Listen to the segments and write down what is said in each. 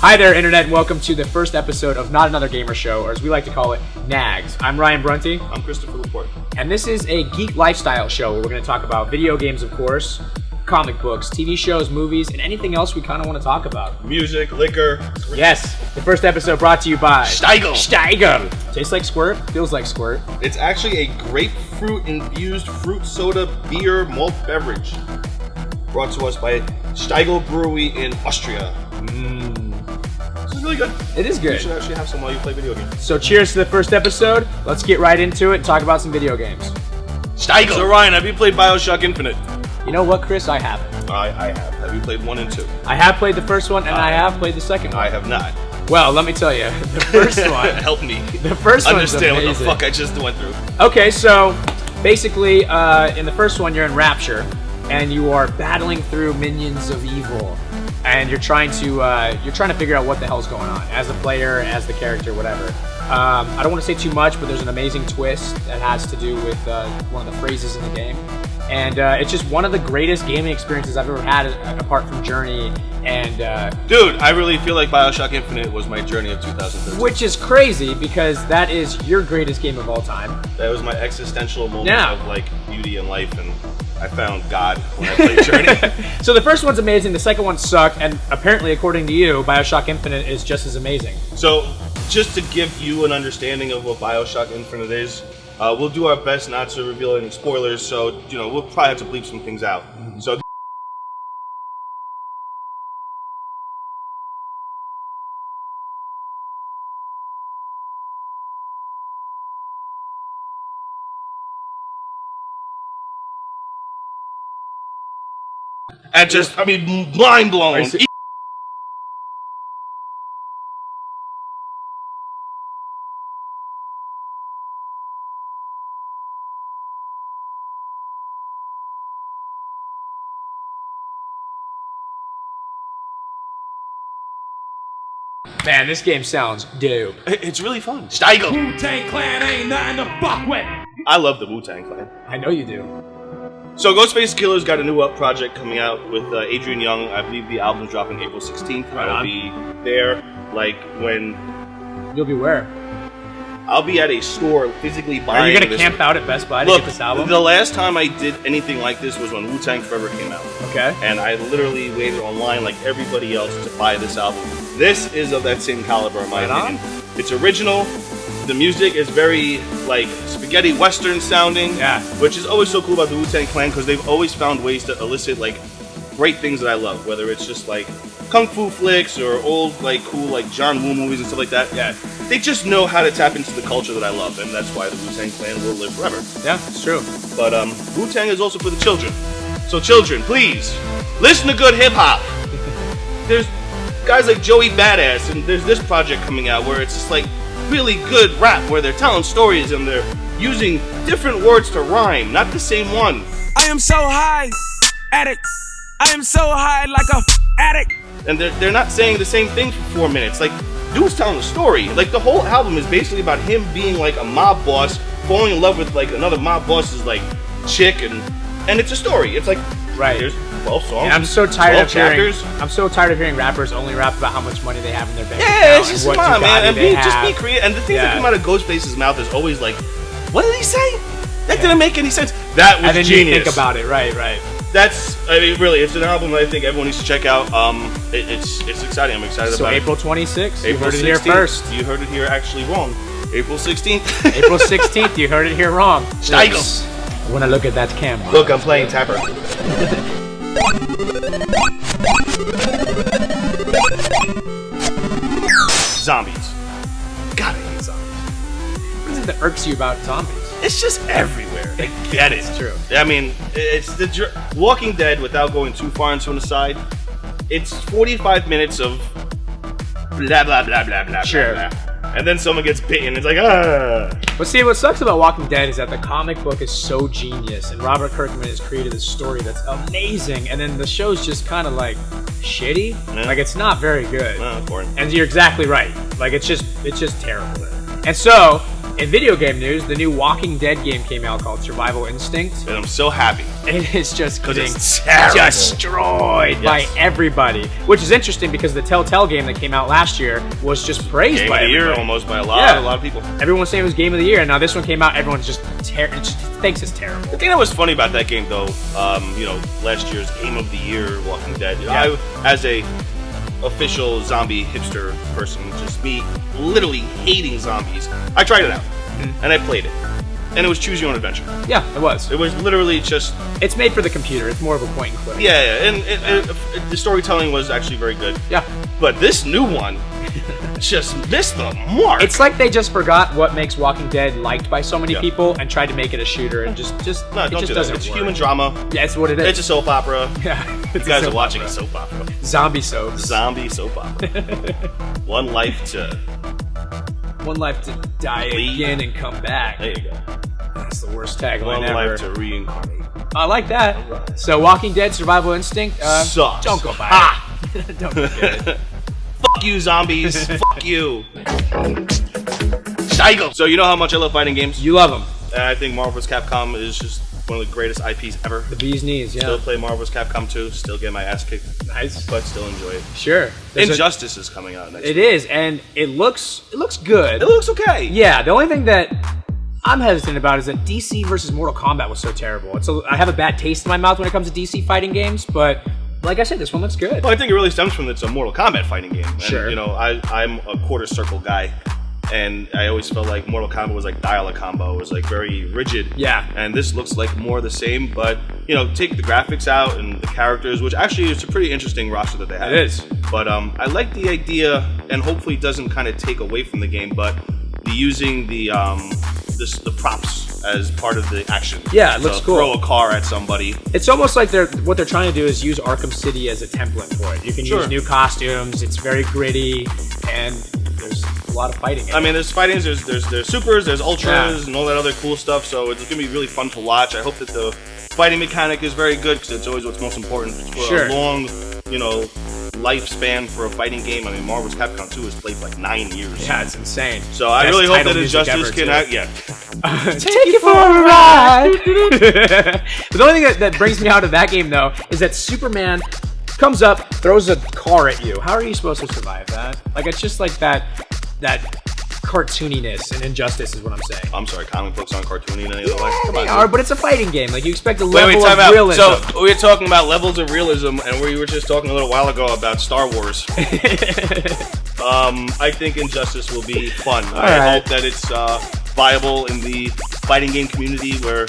Hi there, Internet, and welcome to the first episode of Not Another Gamer Show, or as we like to call it, NAGS. I'm Ryan Brunty. I'm Christopher Laporte. And this is a geek lifestyle show where we're going to talk about video games, of course, comic books, TV shows, movies, and anything else we kind of want to talk about. Music, liquor. Yes, the first episode brought to you by Steigl. Tastes like squirt, feels like squirt. It's actually a grapefruit-infused fruit soda beer malt beverage. Brought to us by Steigl Brewery in Austria. This is really good. It is good. You should actually have some while you play video games. So cheers to the first episode. Let's get right into it and talk about some video games. Steigl. So Ryan, have you played BioShock Infinite? You know what, Chris? I haven't. I have. Have you played 1 and 2? I have played the first one, and I have played the second one. I have not. Well, let me tell you, the first one... Help me. The first one understand what the fuck I just went through. Okay, so basically, in the first one, you're in Rapture, and you are battling through minions of evil, and you're trying to figure out what the hell's going on as a player, as the character, whatever. I don't want to say too much, but there's an amazing twist that has to do with one of the phrases in the game. And it's just one of the greatest gaming experiences I've ever had, apart from Journey. And dude, I really feel like BioShock Infinite was my Journey of 2013. Which is crazy because that is your greatest game of all time. That was my existential moment of like beauty in life, and I found God when I played Journey. So the first one's amazing, the second one sucked, and apparently, according to you, BioShock Infinite is just as amazing. So, just to give you an understanding of what BioShock Infinite is, we'll do our best not to reveal any spoilers, so, you know, we'll probably have to bleep some things out. So, and just, I mean, mind blowing. Man, this game sounds dope. It's really fun. Steigl. Wu-Tang Clan ain't nothing to fuck with. I love the Wu-Tang Clan. I know you do. So Ghostface Killer's got a new project coming out with Adrian Young. I believe the album's dropping April 16th. Right I'll on. be there, like, when... You'll be where? I'll be at a store physically buying. Are you gonna this camp out at Best Buy to Look, get this album? the last time I did anything like this was when Wu-Tang Forever came out. Okay. And I literally waited online like everybody else to buy this album. This is of that same caliber, in my opinion. It's original. The music is very, like, spaghetti western sounding. Yeah. Which is always so cool about the Wu-Tang Clan, because they've always found ways to elicit, like, great things that I love. Whether it's just, like, kung fu flicks or old, like, cool, like, John Woo movies and stuff like that. Yeah. They just know how to tap into the culture that I love, and that's why the Wu-Tang Clan will live forever. Yeah, it's true. But Wu-Tang is also for the children. So children, please, listen to good hip-hop. There's guys like Joey Badass, and there's this project coming out where it's just like really good rap, where they're telling stories and they're using different words to rhyme, not the same one. I am so high, addict. I am so high like a addict. And they're not saying the same thing for 4 minutes. Like, dude's telling a story. Like, the whole album is basically about him being like a mob boss, falling in love with like another mob boss's like chick, and it's a story. It's like, right. There's 12 songs. And I'm so tired of chapters. I'm so tired of hearing rappers only rap about how much money they have in their bank Yeah, account it's just and what come on, man. And Bugatti they just be have. creative. And the things that Yeah. come out of Ghostface's mouth is always like, what did he say? That didn't make any sense. That was And then genius. you think about it, right. That's, I mean, really, it's an album that I think everyone needs to check out. It's exciting. I'm excited So about April 26th, you April heard it here 16th. first. You heard it here actually wrong. April 16th. April 16th, you heard it here wrong. Steigl. I want to look at that camera. Look, I'm playing Tapper. Zombies. God, I hate zombies. What is it that irks you about zombies? It's just everywhere. I get it. It's true. I mean, it's the Walking Dead, without going too far into an aside, it's 45 minutes of blah, blah, blah, blah, blah, Sure. blah, blah. And then someone gets bitten. It's like, ah. But see, what sucks about Walking Dead is that the comic book is so genius, and Robert Kirkman has created this story that's amazing, and then the show's just kind of like shitty. Yeah. Like, it's not very good. Oh, boring. And you're exactly right. Like, it's just terrible. And so, In video game news, the new Walking Dead game came out called Survival Instinct. And I'm so happy. It is just getting it's terrible. destroyed by everybody, which is interesting because the Telltale game that came out last year was just praised Game by of the year everybody. almost by a lot of people. Everyone was saying it was game of the year, and now this one came out. Everyone's just thinks it's terrible. The thing that was funny about that game, though, last year's Game of the Year, Walking Dead. I, as a official zombie hipster person, just me literally hating zombies. I tried it out, and I played it, and it was choose your own adventure. Yeah, it was. It was literally just. It's made for the computer. It's more of a point and click. Yeah, and the storytelling was actually very good. Yeah. But this new one just missed the mark. It's like they just forgot what makes Walking Dead liked by so many people and tried to make it a shooter, and just no, it don't just do doesn't that. It's work. human drama. Yeah, it's what it is. It's a soap opera. Yeah, You guys are watching a soap opera. Zombie soaps. Zombie soap opera. One life to die Leave. again and come back. There you go. That's the worst tagline One ever. life to reincarnate. I like that. So, Walking Dead: Survival Instinct. Sucks. Don't go buy Ha! it. Don't get it. Fuck you, zombies. Fuck you. Steigl. So you know how much I love fighting games? You love them. And I think Marvel vs. Capcom is just one of the greatest IPs ever. The bee's knees. Yeah. Still play Marvel vs. Capcom 2. Still get my ass kicked. Nice. But still enjoy it. Sure. Injustice is coming out next It week. is, and it looks good. It looks okay. Yeah, the only thing that I'm hesitant about is that DC versus Mortal Kombat was so terrible. I have a bad taste in my mouth when it comes to DC fighting games, but like I said, this one looks good. Well, I think it really stems from it's a Mortal Kombat fighting game. And, Sure. I'm a quarter circle guy, and I always felt like Mortal Kombat was like dial-a combo. It was like very rigid. Yeah. And this looks like more the same, but take the graphics out and the characters, which actually is a pretty interesting roster that they have. It is. But I like the idea, and hopefully it doesn't kind of take away from the game, but using the props as part of the action. Yeah, it looks cool. Throw a car at somebody. It's almost like what they're trying to do is use Arkham City as a template for it. You can use new costumes. It's very gritty, and there's a lot of fighting. I mean, there's fightings, there's supers, there's ultras, and all that other cool stuff. So it's gonna be really fun to watch. I hope that the fighting mechanic is very good because it's always what's most important for a long, lifespan for a fighting game. I mean, Marvel vs. Capcom 2 has played for like 9 years. Yeah, it's insane. So I really hope that Injustice can take you for a ride. But the only thing that brings me out of that game, though, is that Superman comes up, throws a car at you. How are you supposed to survive that? Like, it's just like that cartooniness and Injustice is what I'm saying. I'm sorry, comic books aren't cartoony in any other way. Come on, They are, dude. but it's a fighting game. Like, you expect a Wait, level time of out. realism. So we're talking about levels of realism, and we were just talking a little while ago about Star Wars. I think Injustice will be fun. I hope that it's viable in the fighting game community where,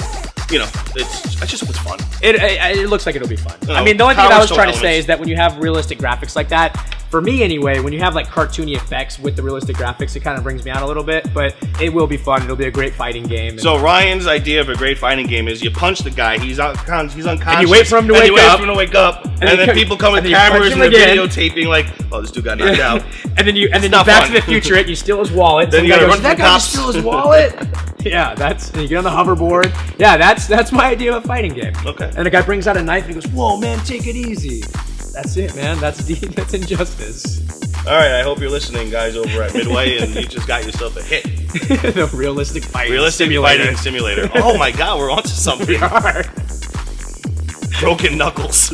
I just hope it's fun. It looks like it'll be fun. You I know, mean, the only thing I was power trying to stone say is that when you have realistic graphics like that, for me anyway, when you have like cartoony effects with the realistic graphics, it kind of brings me out a little bit. But it will be fun. It'll be a great fighting game. So Ryan's idea of a great fighting game is you punch the guy, he's unconscious, And you wait for him to wake up. and then people come with and then you cameras punch and him they're again. videotaping like, oh, this dude got knocked out. and then you not Back fun. to the Future it. You steal his wallet. Then Some you guy gotta goes, run that from guy cops." just steal his wallet. Yeah, and you get on the hoverboard. Yeah, that's my idea of a fighting game. Okay. And the guy brings out a knife and he goes, "Whoa, man, take it easy." That's it, man. That's Injustice. All right, I hope you're listening, guys, over at Midway, and you just got yourself a hit. The realistic fighting Realistic simulator. fighting simulator. Oh my God, we're onto something. We are. Broken knuckles.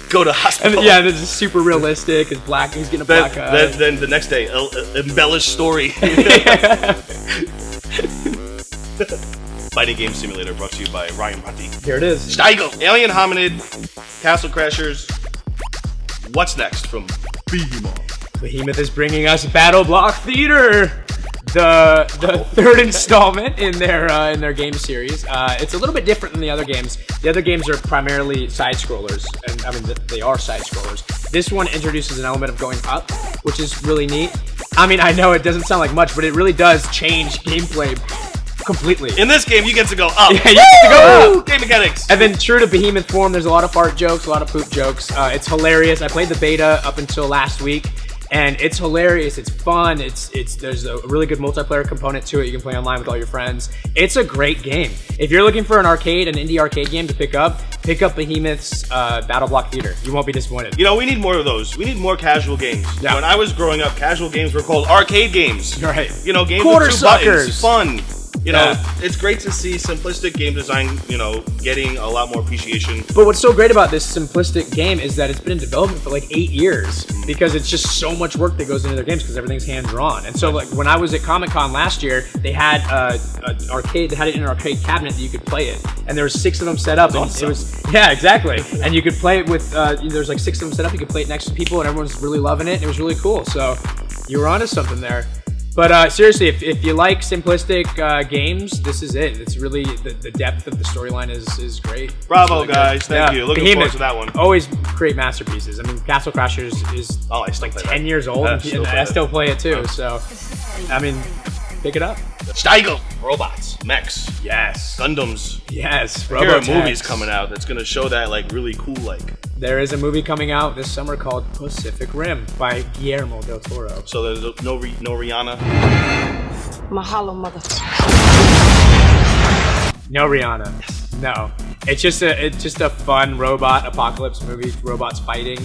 Go to hospital. And yeah, this is super realistic. It's black. He's getting a black eye. Then the next day, embellished story. Fighting game simulator brought to you by Ryan Runty. Here it is. Steigl. Alien Hominid, Castle Crashers. What's next from Behemoth? Behemoth is bringing us Battle Block Theater, the third installment in their game series. It's a little bit different than the other games. The other games are primarily side scrollers, and I mean they are side scrollers. This one introduces an element of going up, which is really neat. I mean, I know it doesn't sound like much, but it really does change gameplay completely. In this game, you get to go up. Yeah, you get to go up. Game mechanics. And then true to Behemoth form, there's a lot of fart jokes, a lot of poop jokes. It's hilarious. I played the beta up until last week, And it's hilarious. It's fun. There's a really good multiplayer component to it. You can play online with all your friends. It's a great game. If you're looking for an indie arcade game to pick up Behemoth's Battle Block Theater. You won't be disappointed. You know, we need more of those. We need more casual games. Yeah. When I was growing up, casual games were called arcade games. Right. You know, games Quarter with 2 suckers. buttons, fun. You know, Yeah. it's great to see simplistic game design, you know, getting a lot more appreciation. But what's so great about this simplistic game is that it's been in development for like 8 years because it's just so much work that goes into their games because everything's hand-drawn. And so like when I was at Comic-Con last year, they had an arcade, they had it in an arcade cabinet that you could play it. And there was 6 of them set up. And it was, yeah, exactly. And you could play it with, there's like 6 of them set up. You could play it next to people and everyone's really loving it. And it was really cool. So you were onto something there. But seriously, if you like simplistic games, this is it. It's really, the depth of the storyline is great. Bravo, really guys. good. Thank you. Looking forward to that one. Always great masterpieces. I mean, Castle Crashers is I still like play 10 that. years old, I and still play I it. still play it too. So, I mean, pick it up. Steigl. Robots. Mechs. Yes. Gundams. Yes. Here are Robotech. movies coming out that's going to show that, like, really cool, like. There is a movie coming out this summer called Pacific Rim by Guillermo del Toro. So there's no Rihanna. Mahalo, motherfucker. No Rihanna. No. It's just a fun robot apocalypse movie. Robots fighting.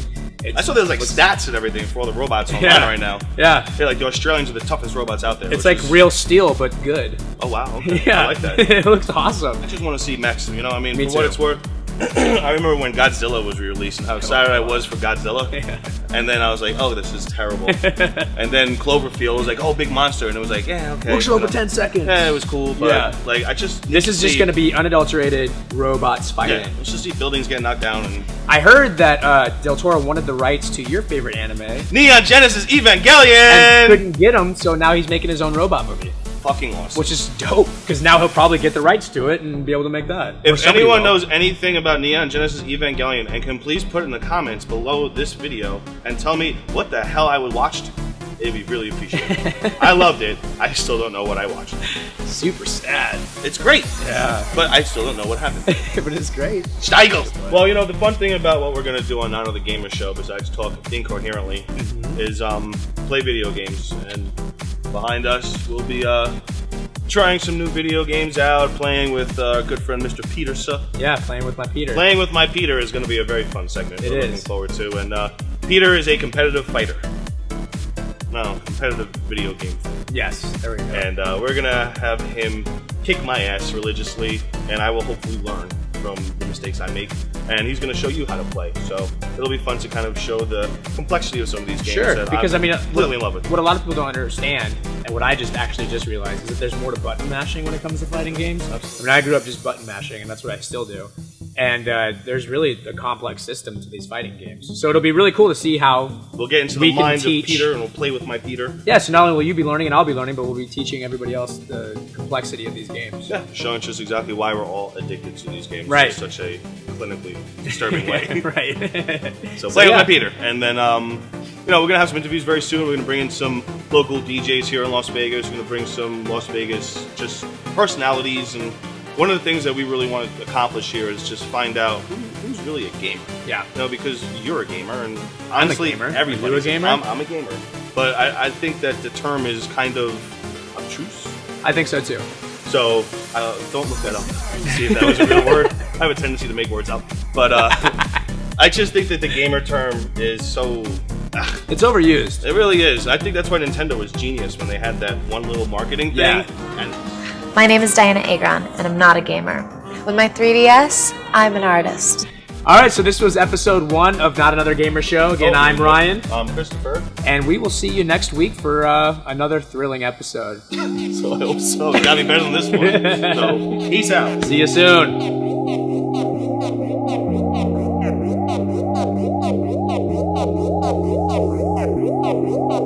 I saw there's like stats and everything for all the robots online Yeah. right now. Yeah. They're like the Australians are the toughest robots out there. It's which like is- real steel, but good. Oh wow. Okay. Yeah. I like that. It looks awesome. I just want to see mechs. You know, I mean, Me for what too. it's worth. I remember when Godzilla was released and how excited I was for Godzilla. Yeah. And then I was like, oh, this is terrible. And then Cloverfield was like, oh, big monster. And it was like, yeah, okay. We'll show up you in know. 10 seconds. Yeah, it was cool. But Yeah. like, I just. This is just going to be unadulterated robots fighting. Yeah, let's just see buildings get knocked down and. I heard that Del Toro wanted the rights to your favorite anime Neon Genesis and Evangelion! couldn't get them, so now he's making his own robot movie, Fucking awesome. which is dope because now he'll probably get the rights to it and be able to make that. Or If somebody anyone will. knows anything about Neon Genesis Evangelion, and can please put it in the comments below this video and tell me what the hell I would watch, it'd be really appreciated. I loved it. I still don't know what I watched. super sad. It's great, Yeah, but I still don't know what happened. but it's great. Steigl. Well, you know, the fun thing about what we're gonna do on Not Another Gamer Show, besides talk incoherently, is play video games. And behind us, we'll be trying some new video games out, playing with our good friend Mr. Petersa. Yeah, playing with my Peter. Playing with my Peter is going to be a very fun segment. It we're is. looking forward to. And Peter is a competitive fighter. No, competitive video game fighter. Yes, there we go. And we're going to have him kick my ass religiously, and I will hopefully learn from the mistakes I make. And he's going to show you how to play. So it'll be fun to kind of show the complexity of some of these games. Sure, that because I'm I mean, completely in love with. what a lot of people don't understand, and what I just realized, is that there's more to button mashing when it comes to fighting games. I mean, I grew up just button mashing, and that's what I still do. And there's really a complex system to these fighting games. So it'll be really cool to see how. We'll get into we the can mind of teach- Peter, and we'll play with my Peter. Yeah, so not only will you be learning and I'll be learning, but we'll be teaching everybody else the complexity of these games. Yeah, showing just exactly why we're all addicted to these games Right. in such a clinically disturbing way. Right. So play yeah. with my Peter, and then you know, we're gonna have some interviews very soon. We're gonna bring in some local DJs here in Las Vegas. We're gonna bring some Las Vegas just personalities, and one of the things that we really want to accomplish here is just find out who's really a gamer. Yeah. You know, because you're a gamer, and I'm a honestly, gamer. everybody's Are you a gamer? I'm a gamer, but I think that the term is kind of obtruse. I think so too. So don't look that up. See if that was a real word. I have a tendency to make words up, but I just think that the gamer term is so. It's overused. It really is. I think that's why Nintendo was genius when they had that one little marketing thing. Yeah. And My name is Diana Agron, and I'm not a gamer. With my 3DS, I'm an artist. All right, so this was episode 1 of Not Another Gamer Show. Again, I'm Ryan, I'm Christopher. and we will see you next week for another thrilling episode. So I hope so. It gotta be better than this one. So peace out. See you soon. Thank you.